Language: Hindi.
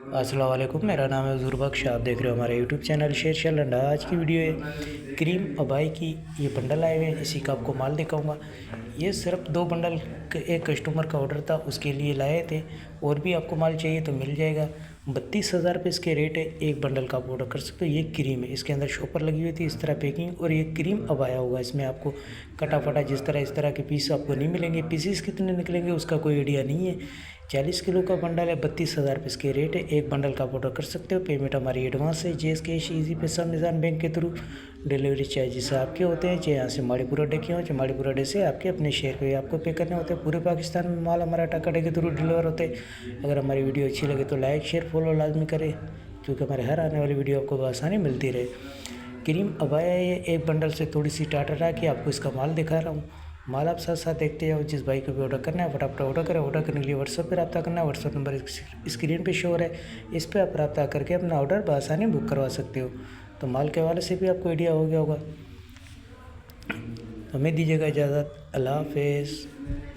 अस्सलाम वालेकुम, मेरा नाम है हज़ूर बख्श। आप देख रहे हो हमारे यूट्यूब चैनल शेर शलंडा। आज की वीडियो है क्रीम अबाई की। ये बंडल आए हुए हैं, इसी का आपको माल दिखाऊंगा। ये सिर्फ 2 बंडल एक कस्टमर का ऑर्डर था, उसके लिए लाए थे। और भी आपको माल चाहिए तो मिल जाएगा। 32,000 रुपये इसके रेट है। एक बंडल का आप ऑर्डर कर सकते हो। ये क्रीम है, इसके अंदर शॉपर लगी हुई थी, इस तरह पैकिंग। और ये क्रीम अबाया होगा। इसमें आपको कटा फटा इस तरह के पीस आपको नहीं मिलेंगे। पीसीस कितने निकलेंगे उसका कोई आइडिया नहीं है। 40 किलो का बंडल है, 32,000 रुपये इसके रेट है। एक बंडल का आप ऑर्डर कर सकते हो। पेमेंट हमारी एडवांस है, जेएस कैश, ईजी पैसा, निज़ाम बैंक के थ्रू। डिलीवरी चार्जेस आपके होते हैं, चाहे यहाँ से माड़ीपुर अड्डे के हों, चाहे माड़ीपुर अड्डे से आपके अपने शहर पे आपको पे करने होते हैं। पूरे पाकिस्तान में माल हमारा टाका अड्डे के थ्रू डिलीवर होते हैं। अगर हमारी वीडियो अच्छी लगे तो लाइक शेयर फॉलो लाजमी करें, क्योंकि हमारे हर आने वाली वीडियो आपको आसानी मिलती रहे। क्रीम अबाया ये एक बंडल से थोड़ी सी टाटा रहा कि आपको इसका माल दिखा रहा हूँ। माल आप साथ साथ देखते जाओ। जिस भाई को भी ऑर्डर करना है फटाफट ऑर्डर करें। ऑर्डर करने के लिए व्हाट्सएप पर रब्ता करना है। व्हाट्सएप नंबर स्क्रीन पे शो हो रहा है, इस पर आप रब्ता करके अपना ऑर्डर बआसानी बुक करवा सकते हो। तो माल के हवाले से भी आपको आइडिया हो गया होगा। हमें दीजिएगा इजाज़त। अल्लाह हाफिज़।